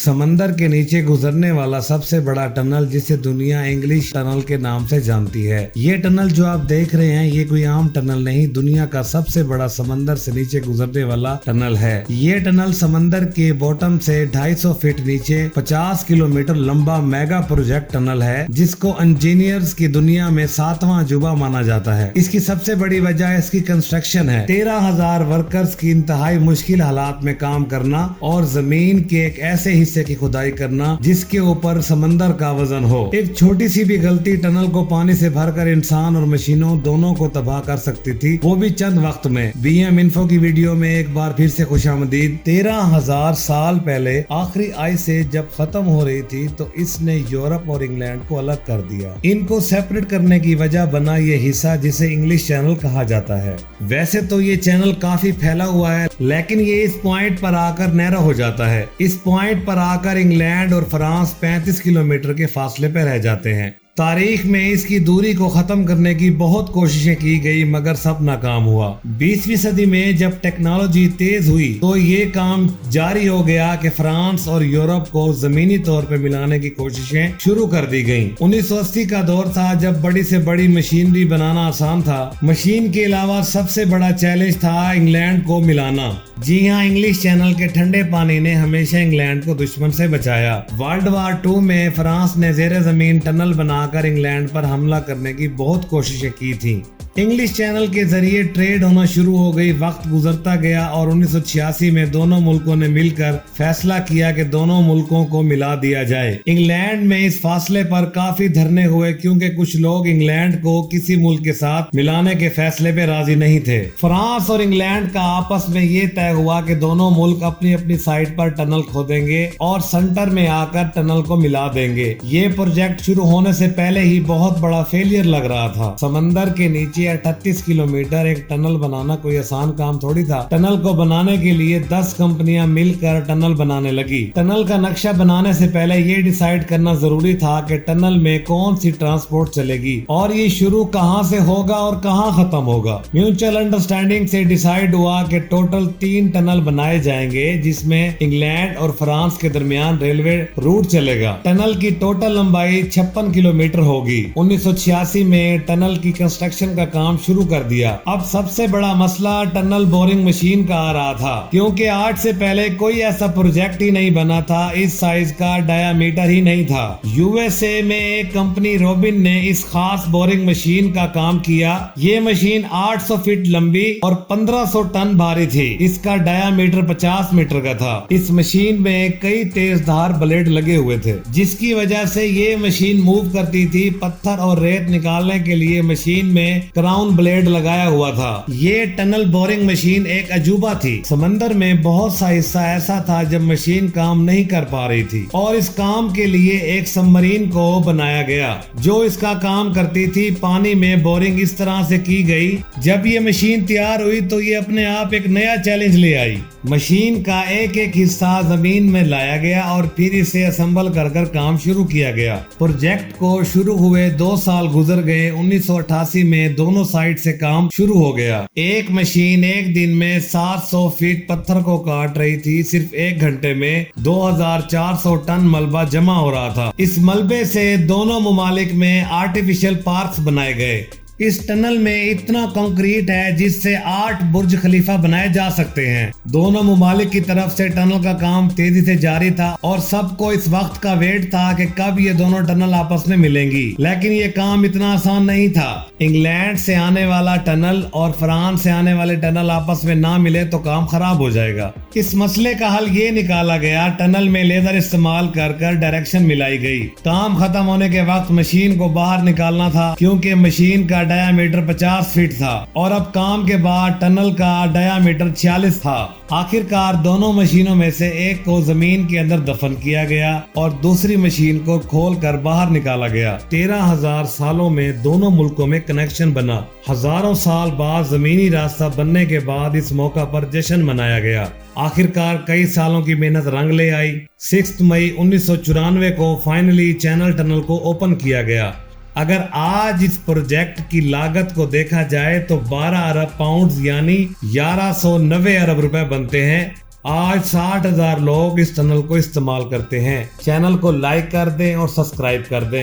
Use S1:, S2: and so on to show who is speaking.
S1: समंदर के नीचे गुजरने वाला सबसे बड़ा टनल जिसे दुनिया इंग्लिश टनल के नाम से जानती है। ये टनल जो आप देख रहे हैं ये कोई आम टनल नहीं, दुनिया का सबसे बड़ा समंदर से नीचे गुजरने वाला टनल है। ये टनल समंदर के बॉटम से 250 फीट नीचे 50 किलोमीटर लंबा मेगा प्रोजेक्ट टनल है, जिसको इंजीनियर्स की दुनिया में 7वां अजूबा माना जाता है। इसकी सबसे बड़ी वजह इसकी कंस्ट्रक्शन है। 13,000 वर्कर्स की इंतहाई मुश्किल हालात में काम करना और जमीन के एक ऐसे हिस्से की खुदाई करना जिसके ऊपर समंदर का वजन हो। एक छोटी सी भी गलती टनल को पानी से भरकर इंसान और मशीनों दोनों को तबाह कर सकती थी, वो भी चंद वक्त में। BM इन्फो की वीडियो में एक बार फिर से खुशामदीद। 13,000 साल पहले आखिरी आइस एज जब खत्म हो रही थी तो इसने यूरोप और इंग्लैंड को अलग कर दिया। इनको सेपरेट करने की वजह बना ये हिस्सा जिसे इंग्लिश चैनल कहा जाता है। वैसे तो ये चैनल काफी फैला हुआ है, लेकिन ये इस पॉइंट पर आकर नैरो हो जाता है। इस पॉइंट पर आकर इंग्लैंड और फ्रांस 35 किलोमीटर के फासले पर रह जाते हैं। तारीख में इसकी दूरी को खत्म करने की बहुत कोशिशें की गई, मगर सब नाकाम हुआ। 20वीं सदी में जब टेक्नोलॉजी तेज हुई तो ये काम जारी हो गया कि फ्रांस और यूरोप को जमीनी तौर पर मिलाने की कोशिशें शुरू कर दी गईं। 1980 का दौर था जब बड़ी से बड़ी मशीनरी बनाना आसान था। मशीन के अलावा सबसे बड़ा चैलेंज था इंग्लैंड को मिलाना। जी हाँ, इंग्लिश चैनल के ठंडे पानी ने हमेशा इंग्लैंड को दुश्मन से बचाया। वर्ल्ड वार 2 में फ्रांस ने जेर जमीन टनल बनाकर इंग्लैंड पर हमला करने की बहुत कोशिशें की थी। इंग्लिश चैनल के जरिए ट्रेड होना शुरू हो गई। वक्त गुजरता गया और 1986 में दोनों मुल्कों ने मिलकर फैसला किया कि दोनों मुल्कों को मिला दिया जाए। इंग्लैंड में इस फासले पर काफी धरने हुए क्योंकि कुछ लोग इंग्लैंड को किसी मुल्क के साथ मिलाने के फैसले पे राजी नहीं थे। फ्रांस और इंग्लैंड का आपस में ये तय हुआ कि दोनों मुल्क अपनी अपनी साइड पर टनल खोदेंगे और सेंटर में आकर टनल को मिला देंगे। ये प्रोजेक्ट शुरू होने से पहले ही बहुत बड़ा फेलियर लग रहा था। समंदर के नीचे 38 किलोमीटर एक टनल बनाना कोई आसान काम थोड़ी था। टनल को बनाने के लिए 10 कंपनियां मिलकर टनल बनाने लगी। टनल का नक्शा बनाने से पहले ये डिसाइड करना जरूरी था कि टनल में कौन सी ट्रांसपोर्ट चलेगी और ये शुरू कहां से होगा और कहां खत्म होगा। म्यूचुअल अंडरस्टैंडिंग से डिसाइड हुआ कि टोटल 3 टनल बनाए जाएंगे, जिसमें इंग्लैंड और फ्रांस के दरमियान रेलवे रूट चलेगा। टनल की टोटल लंबाई 56 किलोमीटर होगी। 1986 में टनल की कंस्ट्रक्शन का काम शुरू कर दिया। अब सबसे बड़ा मसला टनल बोरिंग मशीन का आ रहा था, क्योंकि आज से पहले कोई ऐसा प्रोजेक्ट ही नहीं बना था। इस साइज का डायामीटर ही नहीं था। USA में एक कंपनी रॉबिन ने इस खास बोरिंग मशीन का काम किया। ये मशीन 800 फीट लंबी और 1500 टन भारी थी। इसका डायामीटर 50 मीटर का था। इस मशीन में कई तेज धार ब्लेड लगे हुए थे, जिसकी वजह से ये मशीन मूव करती थी। पत्थर और रेत निकालने के लिए मशीन में क्राउन ब्लेड लगाया हुआ था। ये टनल बोरिंग मशीन एक अजूबा थी। समंदर में बहुत सा हिस्सा ऐसा था जब मशीन काम नहीं कर पा रही थी और इस काम के लिए एक सबमरीन को बनाया गया जो इसका काम करती थी। पानी में बोरिंग इस तरह से की गई। जब ये मशीन तैयार हुई तो ये अपने आप एक नया चैलेंज ले आई। मशीन का एक एक हिस्सा जमीन में लाया गया और फिर इसे असेंबल कर कर काम शुरू किया गया। प्रोजेक्ट को शुरू हुए 2 साल गुजर गए। 1988 में दोनों साइड से काम शुरू हो गया। एक मशीन एक दिन में 700 फीट पत्थर को काट रही थी। सिर्फ 1 घंटे में 2400 टन मलबा जमा हो रहा था। इस मलबे से दोनों ममालिक में आर्टिफिशियल पार्क्स बनाए गए। इस टनल में इतना कंक्रीट है जिससे 8 बुर्ज खलीफा बनाए जा सकते हैं। दोनों ममालिक की तरफ से टनल का काम तेजी से जारी था और सबको इस वक्त का वेट था कि कब ये दोनों टनल आपस में मिलेंगी। लेकिन ये काम इतना आसान नहीं था। इंग्लैंड से आने वाला टनल और फ्रांस से आने वाले टनल आपस में ना मिले तो काम खराब हो जाएगा। इस मसले का हल ये निकाला गया, टनल में लेजर इस्तेमाल कर कर डायरेक्शन मिलाई गई। काम खत्म होने के वक्त मशीन को बाहर निकालना था, क्योंकि मशीन का डायामीटर 50 फीट था और अब काम के बाद टनल का डायामीटर 46 था। आखिरकार दोनों मशीनों में से एक को जमीन के अंदर दफन किया गया और दूसरी मशीन को खोलकर बाहर निकाला गया। 13,000 सालों में दोनों मुल्कों में कनेक्शन बना। हजारों साल बाद जमीनी रास्ता बनने के बाद इस मौका पर जश्न मनाया गया। आखिरकार कई सालों की मेहनत रंग ले आई। 6 मई 1994 को फाइनली चैनल टनल को ओपन किया गया। अगर आज इस प्रोजेक्ट की लागत को देखा जाए तो 12 अरब पाउंड यानी 1190 अरब रुपए बनते हैं। आज 60,000 लोग इस टनल को इस्तेमाल करते हैं। चैनल को लाइक कर दें और सब्सक्राइब कर दें।